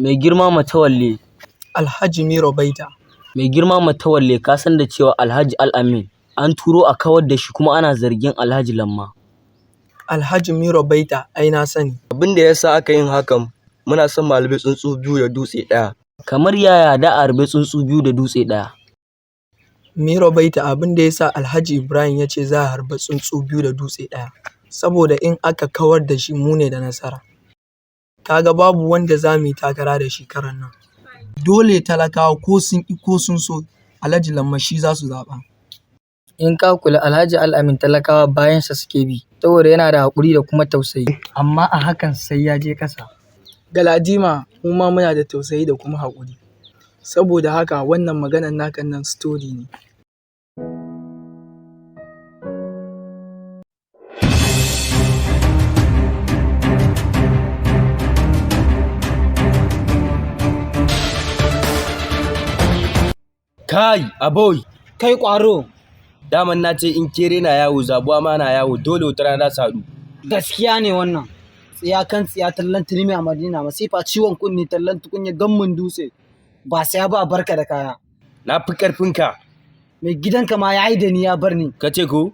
Mai girma Matawalle. Alhaji Miro Baita. Mai girma Matawalle, ka san da cewa Alhaji Al-Amin an turo a kawar da shi kuma ana zargin Alhaji Lamma. Alhaji Miro Baita ai na sani. Abin da ya sa aka yin hakan muna son mu harbi tsuntsu biyu da dutse ɗaya. Kamar yaya da a harbi tsuntsu biyu da dutse ɗaya? Miro Baita, abin da ya sa Alhaji Ibrahim ya ce za a harbi tsuntsu biyu da dutse ɗaya, saboda in aka kawar da shi mu ne da nasara. Kaga babu wanda za mu yi takara da shi karan nan. Dole talakawa ko sun ƙi ko sun so Alhaji Lamma shi za su zaɓa. In ka kula Alhaji Al-Amin talakawa bayansa suke bi, saboda yana da haƙuri da kuma tausayi. Amma a hakan sai ya je ƙasa. Galadima, mu ma muna da tausayi da kuma haƙuri. Saboda haka wannan maganar naka nan story ne. Kai, aboy! Kai ƙwaro! Daman na ce in kere na yawo, zabuwa ma na yawo, dole wata rana su haɗu. Gaskiya ne wannan. Tsiya kan tsiya tallan turmi a Madina, masifa ciwon kunni tallan tukunya gammun dutse. Ba sai ba barka da kaya. Na fi ƙarfinka. Mai gidanka ma ya yi da ni ya bar ni. Ka ce ko?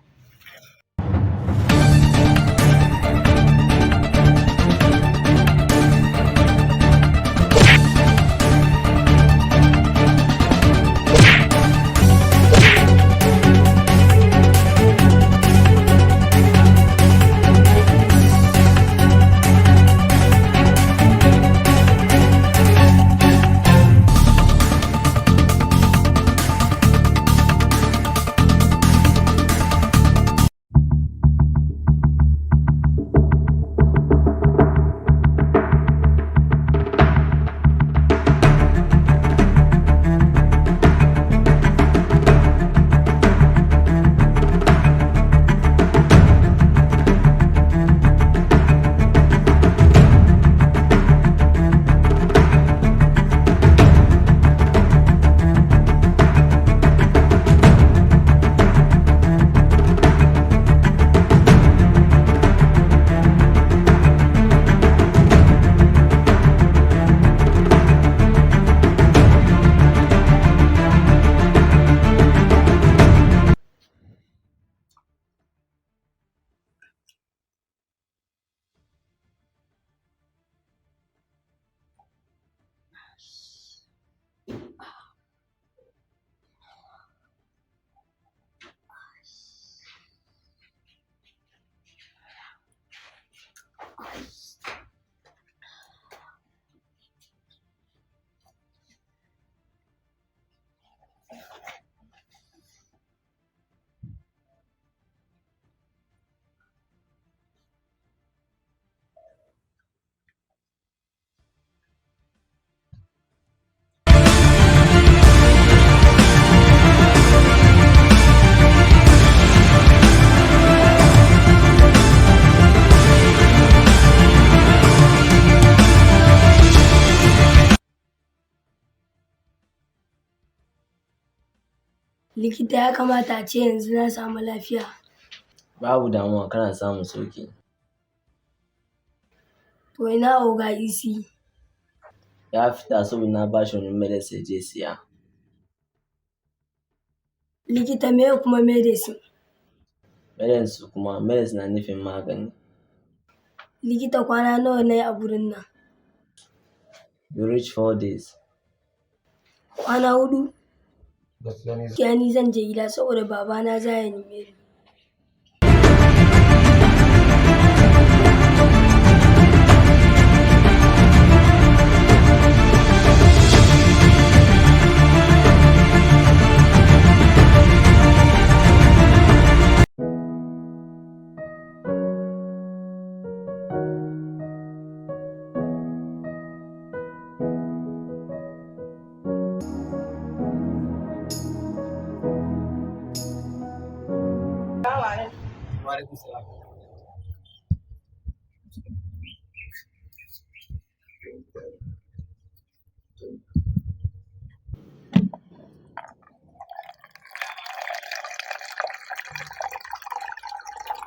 Likita, ya kamata a ce yanzu na samu lafiya. Babu damuwa, kana samun sauƙi. To ina Oga Isi? Ya fita saboda na ba shi wani medicine ya je siya. Likita, me kuma medicine? Medicine na nufin magani. Likita, kwana nawa na yi a gurin nan? You reach 4 days. Kwana 4? Gaskiya ni zan je gida saboda babana za ya neme ni.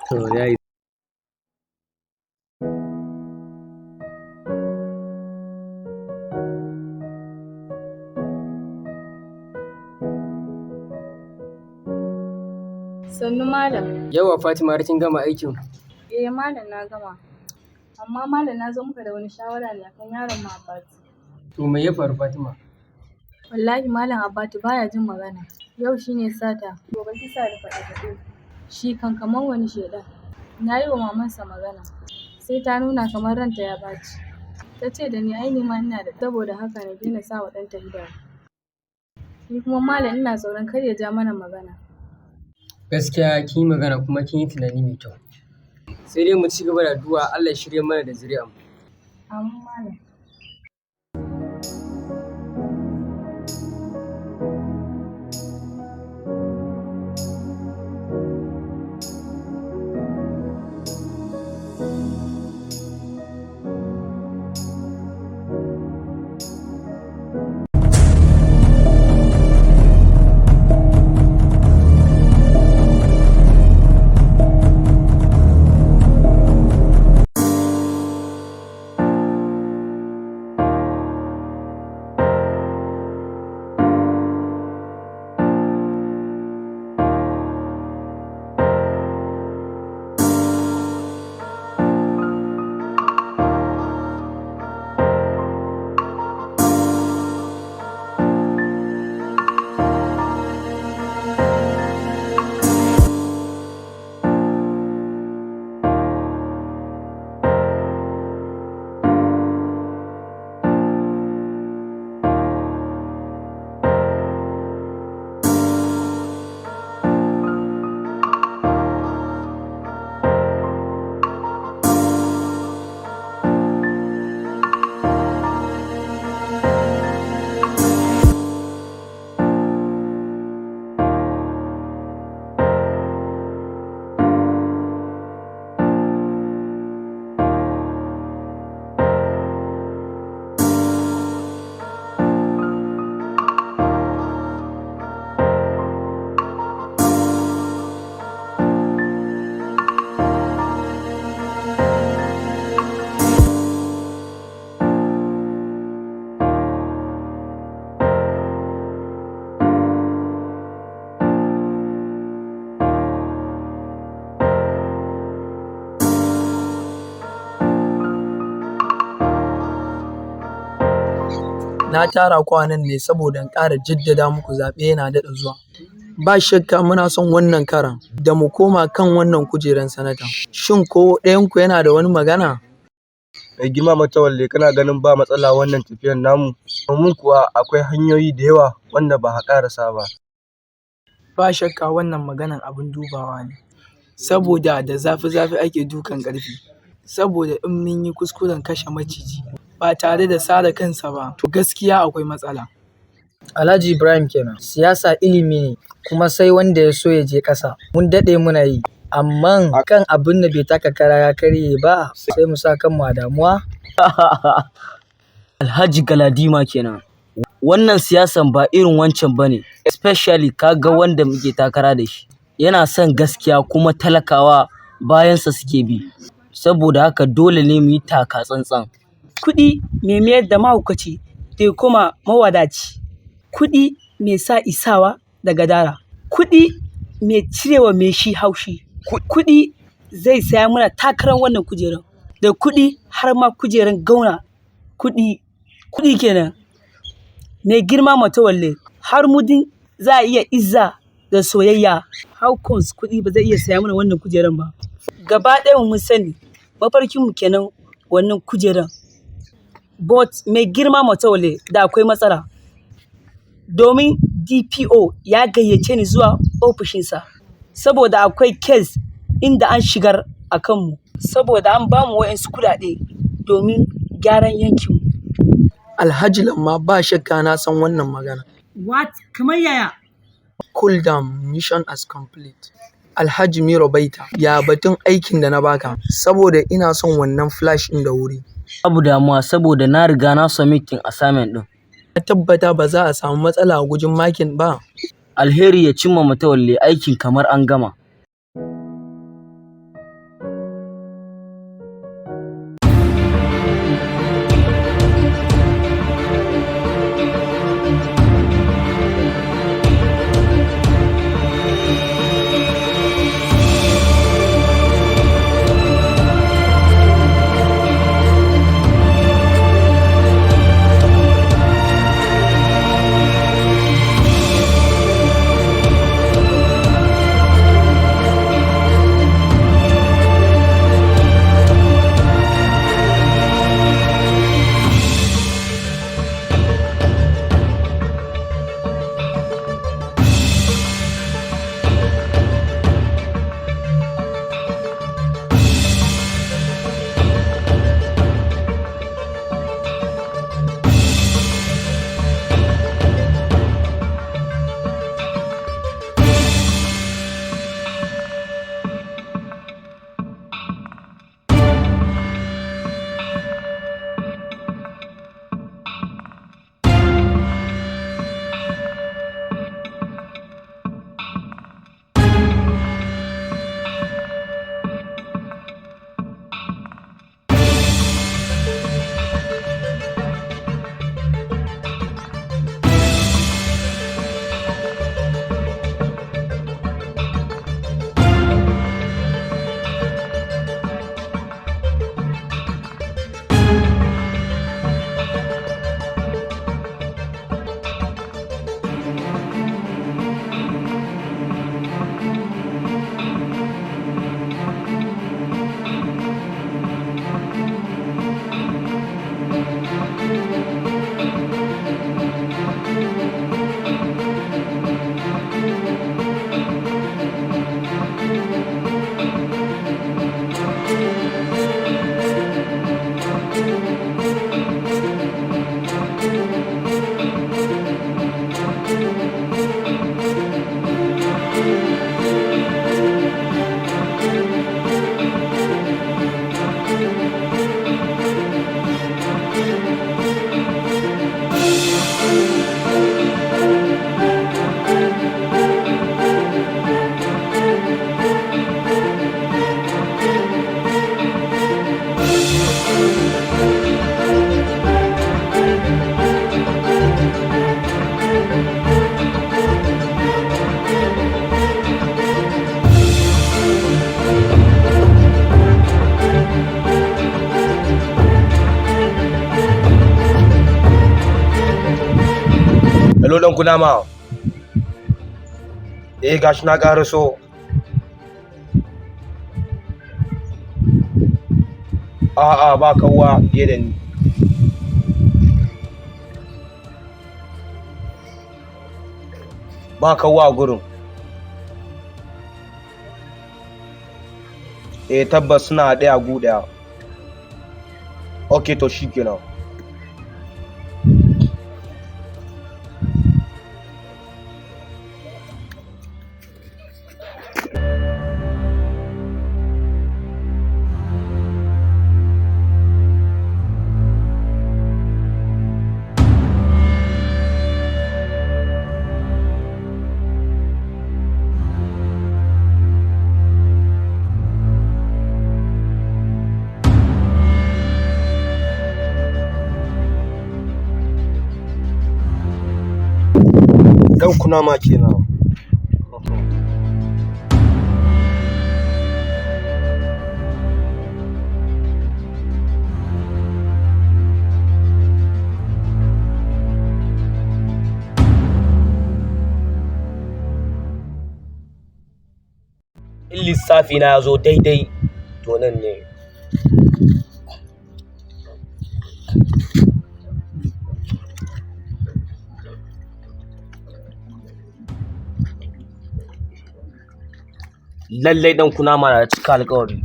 To yayi. Sannu malam. Yawa Fatima har kin gama aikin? Malam na gama. Amma malam na zo muka da wani shawara ne akan yaron mu Abbatu. To me ya faru Fatima? Wallahi malam Abbatu baya jin magana. Yau shine sata, gobe kisa da faɗe-faɗe. Shi kan kamar wani shedan. Na yi wa mamansa magana, sai ta nuna kamar ranta ya ɓaci. Ta ce da ni ai ni ma ina da saboda haka na daina sa wa ɗanta idanu. Ni kuma malam ina tsoron kar ya ja mana magana. Gaskiya kin yi magana kuma kin yi tunani mai kyau. Sai dai mu ci gaba da addu'a Allah ya shirye mana da zuri'an mu. Amin malam. Na tara ku a nan ne saboda in ƙara jaddada muku zaɓe yana daɗa zuwa. Ba shakka muna son wannan karan da mu koma kan wannan kujeran sanata. Shin ko ɗayanku yana da wani magana? Mai girma Matawalle kana ganin ba matsala wannan tafiyar namu? Domin kuwa akwai hanyoyi da yawa wanda ba a ƙarasa ba. Ba shakka wannan maganan abin dubawa ne. Saboda da zafi-zafi ake dukan ƙarfi. Saboda in mun yi kuskuren kashe maciji ba tare da sare kansa ba, to gaskiya akwai matsala. Alhaji Ibrahim kenan. Siyasa ilimi ne kuma sai wanda ya so ya je ƙasa. Mun daɗe muna yi, amma kan abin da bai taka kara ya karye ba sai mu sa kanmu a damuwa. Alhaji Galadima kenan. Wannan siyasan ba irin wancan bane, especially kaga wanda muke takara da shi. Yana son gaskiya kuma talakawa bayansa suke bi. Saboda haka dole ne mu yi taka tsantsan. Kuɗi mai mayar da mahaukaci da kuma mawadaci. Kuɗi mai sa isawa da gadara. Kuɗi mai cirewa mai shi haushi. Kuɗi zai saya mana takarar wannan kujerar. Da kuɗi har ma kujerar gauna. Kuɗi kenan. Mai girma Matawalle har mudin za a iya izza da soyayya. How comes kuɗi ba zai iya saya mana wannan kujerar ba. Gaba ɗaya mun sani mafarkinmu kenan wannan kujerar. But mai girma Matawalle da akwai matsala. Domin DPO ya gayyace ni zuwa ofishinsa. Saboda akwai case inda an shigar a kanmu. Saboda an bamu wa'insu kuɗaɗe domin gyaran yankinmu. Alhaji Lamma ba shakka na san wannan magana. What? Kamar yaya? Cool down, mission as complete. Alhaji Miro Baita, ya batun aikin da na baka, saboda ina son wannan flash ɗin da wuri. Babu damuwa saboda na riga na submitting assignment ɗin. Na tabbata ba za a samu matsala a gujin makin ba. Alheri ya cimma Matawalle, aikin kamar an gama. ɗan kunama. Gashi na ƙaraso. A'a ba kawwa fiye da ni. Ba kawwa a gurin. Tabbas suna haɗe a gu ɗaya. Ok to shikenan. Dan kunama kenan. In lissafi na ya zo daidai to nan ne. Lallai ɗan kunama na da cika alƙawari.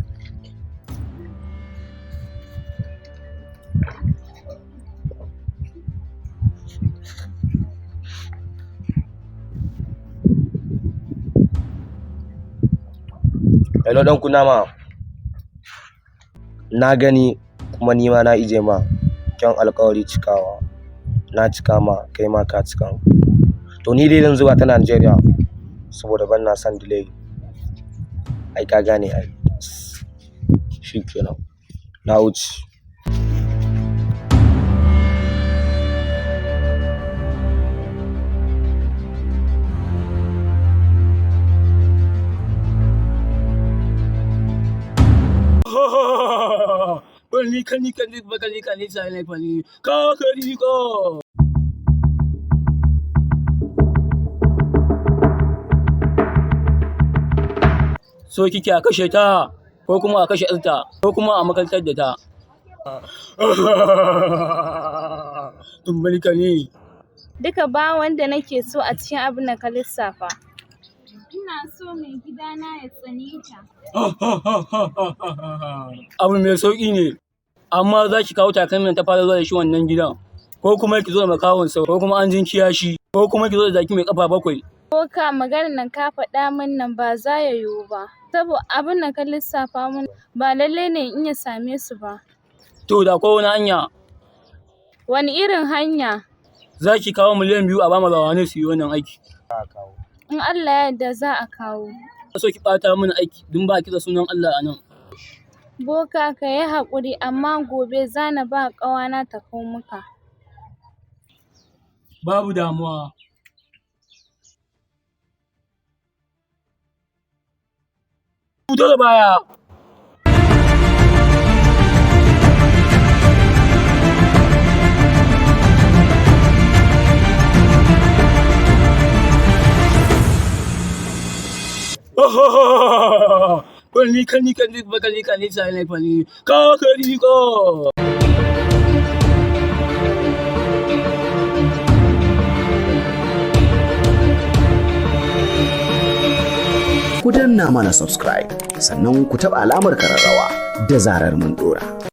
Hello ɗan kunama. Na gani kuma ni ma na ije ma kyan alƙawari cikawa. Na cika ma kai ma ka cika. To ni dai zan zuwa ta Najeriya saboda ban na son delay. Ai ka gane ai. Shikenan. Na wuce. So kike a kashe ta ko kuma a kashe ɗanta ko kuma a makantar da ta. Tumbalika ne. Duka ba wanda nake so a cikin abin da ka lissafa. Ina so mai gidana ya tsane ta. Abu mai sauƙi ne, amma za ki kawo takalmin ta fara zuwa da shi wannan gidan, ko kuma ki zo da makawon sau, ko kuma an jin kiyashi, ko kuma ki zo da zaki mai ƙafa 7. Ko ka maganar nan ka faɗa min nan ba za ya yiwu ba. Saboda abin da ka lissafa min ba lallai ne in iya same su ba. To da ko wani hanya. Wani irin hanya? Za ki kawo miliyan 2 a ba mu rawane su yi wannan aiki. In Allah ya yarda za a kawo. So ki ɓata mini aiki don ba ki da sunan Allah a nan. Boka ka yi haƙuri amma gobe za na ba ƙawana ta kawo maka. Babu damuwa. Fito da baya. Kwalli kan sai ne kwalli. Ka ko. Ku danna mana subscribe sannan ku taɓa alamar kararrawa da zarar mun ɗora.